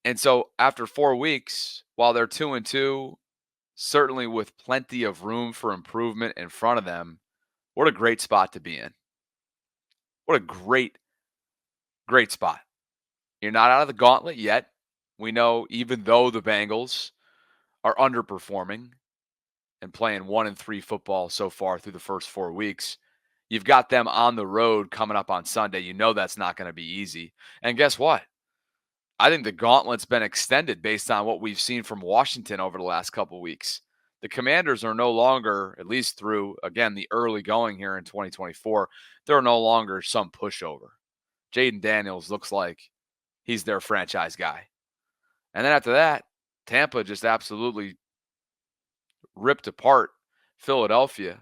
And so after 4 weeks, while they're 2-2, certainly with plenty of room for improvement in front of them, what a great spot to be in. What a great spot. You're not out of the gauntlet yet. We know even though the Bengals are underperforming and playing 1-3 football so far through the first 4 weeks, you've got them on the road coming up on Sunday. You know that's not going to be easy. And guess what? I think the gauntlet's been extended based on what we've seen from Washington over the last couple weeks. The Commanders are no longer, at least through, again, the early going here in 2024, they're no longer some pushover. Jaden Daniels looks like he's their franchise guy. And then after that, Tampa just absolutely ripped apart Philadelphia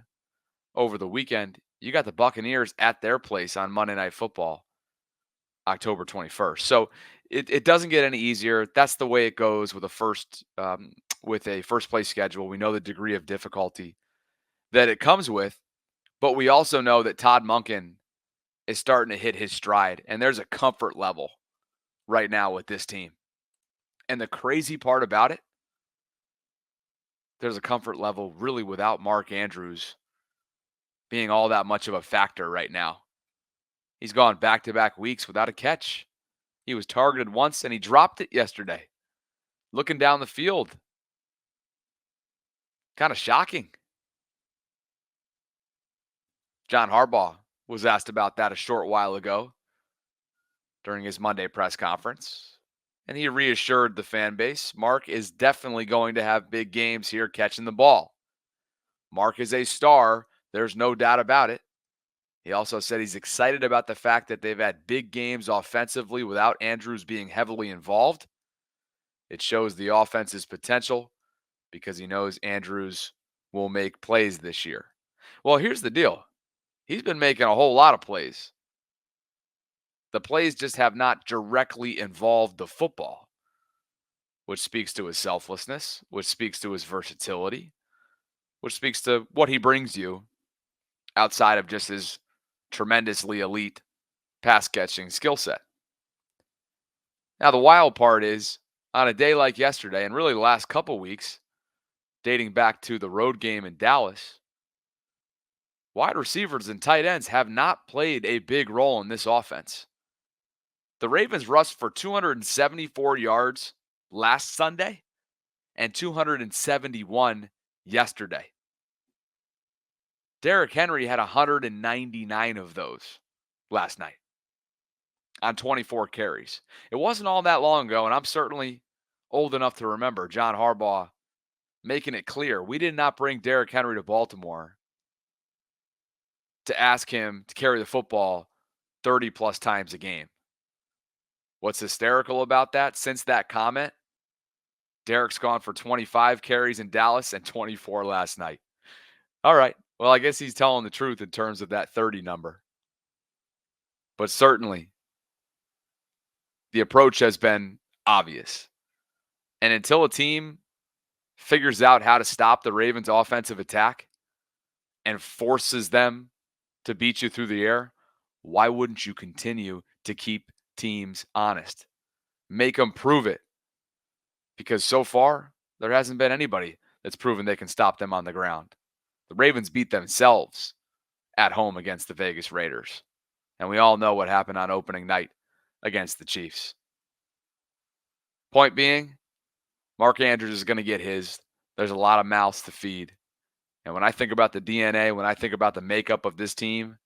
over the weekend. You got the Buccaneers at their place on Monday Night Football, October 21st. So it doesn't get any easier. That's the way it goes with with a first place schedule. We know the degree of difficulty that it comes with, but we also know that Todd Monken is starting to hit his stride, and there's a comfort level right now with this team. And the crazy part about it, there's a comfort level really without Mark Andrews being all that much of a factor right now. He's gone back-to-back weeks without a catch. He was targeted once, and he dropped it yesterday. Looking down the field. Kind of shocking. John Harbaugh was asked about that a short while ago during his Monday press conference, and he reassured the fan base Mark is definitely going to have big games here catching the ball. Mark is a star. There's no doubt about it. He also said he's excited about the fact that they've had big games offensively without Andrews being heavily involved. It shows the offense's potential because he knows Andrews will make plays this year. Well, here's the deal. He's been making a whole lot of plays. The plays just have not directly involved the football, which speaks to his selflessness, which speaks to his versatility, which speaks to what he brings you outside of just his tremendously elite pass catching skill set. Now, the wild part is on a day like yesterday, and really the last couple weeks, dating back to the road game in Dallas, wide receivers and tight ends have not played a big role in this offense. The Ravens rushed for 274 yards last Sunday and 271 yesterday. Derrick Henry had 199 of those last night on 24 carries. It wasn't all that long ago, and I'm certainly old enough to remember John Harbaugh making it clear we did not bring Derrick Henry to Baltimore to ask him to carry the football 30 plus times a game. What's hysterical about that? Since that comment, Derrick's gone for 25 carries in Dallas and 24 last night. All right. Well, I guess he's telling the truth in terms of that 30 number. But certainly, the approach has been obvious. And until a team figures out how to stop the Ravens' offensive attack and forces them to beat you through the air, why wouldn't you continue to keep teams honest? Make them prove it. Because so far, there hasn't been anybody that's proven they can stop them on the ground. The Ravens beat themselves at home against the Vegas Raiders. And we all know what happened on opening night against the Chiefs. Point being, Mark Andrews is going to get his. There's a lot of mouths to feed. And when I think about the DNA, when I think about the makeup of this team,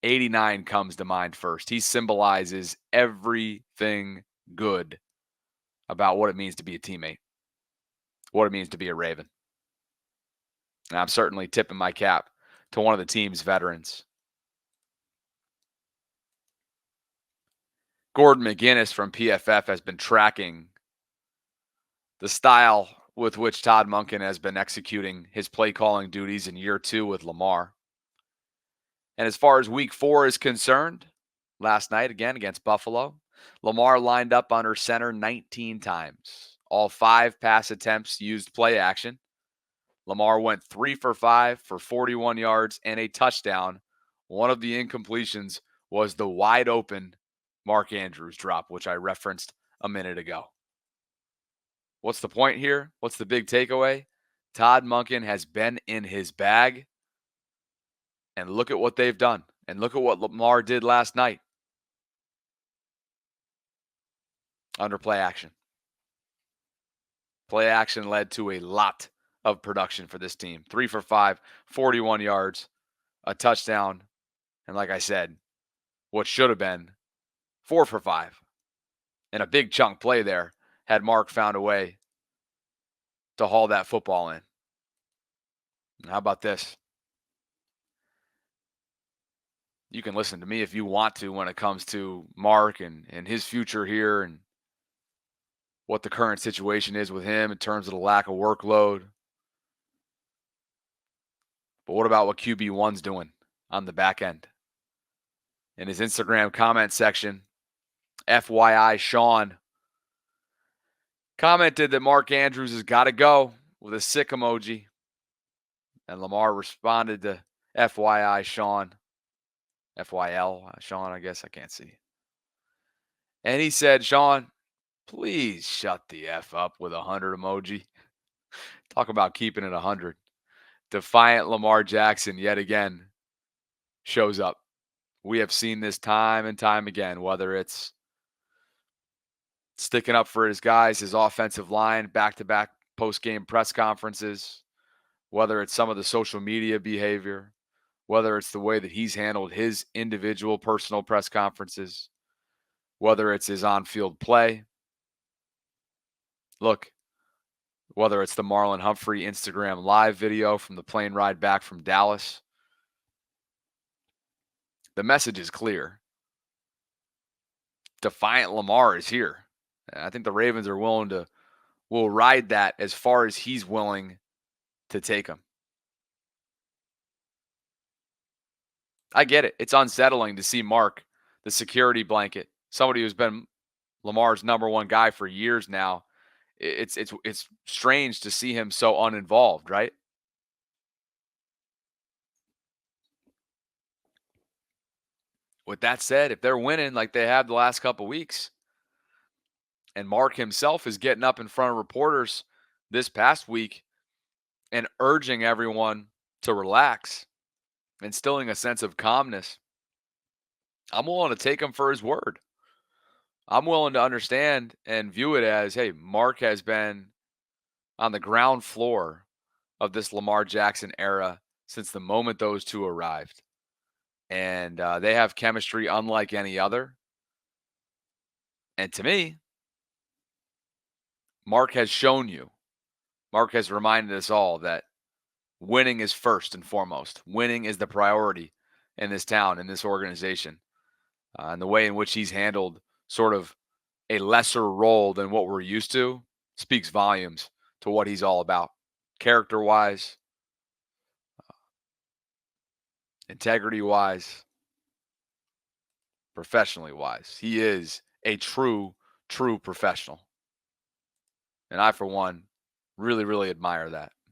89 comes to mind first. He symbolizes everything good about what it means to be a teammate, what it means to be a Raven. And I'm certainly tipping my cap to one of the team's veterans. Gordon McGinnis from PFF has been tracking the style with which Todd Monken has been executing his play calling duties in year 2 with Lamar. And as far as week 4 is concerned, last night again against Buffalo, Lamar lined up under center 19 times. All 5 pass attempts used play action. Lamar went 3 for 5 for 41 yards and a touchdown. One of the incompletions was the wide open Mark Andrews drop, which I referenced a minute ago. What's the point here? What's the big takeaway? Todd Monken has been in his bag, and look at what they've done. And look at what Lamar did last night under play action. Play action led to a lot of production for this team. 3 for 5, 41 yards, a touchdown, and like I said, what should have been 4 for 5. And a big chunk play there had Mark found a way to haul that football in. And how about this? You can listen to me if you want to when it comes to Mark and his future here and what the current situation is with him in terms of the lack of workload. But what about what QB1's doing on the back end? In his Instagram comment section, FYI Sean commented that Mark Andrews has got to go with a sick emoji. And Lamar responded to FYI Sean. FYL Sean, I guess. I can't see. And he said, Sean, please shut the F up with 100 emoji. Talk about keeping it 100. Defiant Lamar Jackson yet again shows up. We have seen this time and time again, whether it's sticking up for his guys, his offensive line, back-to-back post-game press conferences, whether it's some of the social media behavior, whether it's the way that he's handled his individual personal press conferences, whether it's his on-field play. Look, whether it's the Marlon Humphrey Instagram live video from the plane ride back from Dallas, the message is clear. Defiant Lamar is here. And I think the Ravens are will ride that as far as he's willing to take him. I get it. It's unsettling to see Mark, the security blanket, somebody who's been Lamar's number one guy for years now. It's strange to see him so uninvolved, right? With that said, if they're winning like they have the last couple weeks, and Mark himself is getting up in front of reporters this past week and urging everyone to relax, instilling a sense of calmness, I'm willing to take him for his word. I'm willing to understand and view it as, hey, Mark has been on the ground floor of this Lamar Jackson era since the moment those two arrived. And they have chemistry unlike any other. And to me, Mark has shown you, Mark has reminded us all that winning is first and foremost. Winning is the priority in this town, in this organization. And the way in which he's handled sort of a lesser role than what we're used to speaks volumes to what he's all about. Character-wise, integrity-wise, professionally-wise. He is a true professional. And I, for one, really, really admire that.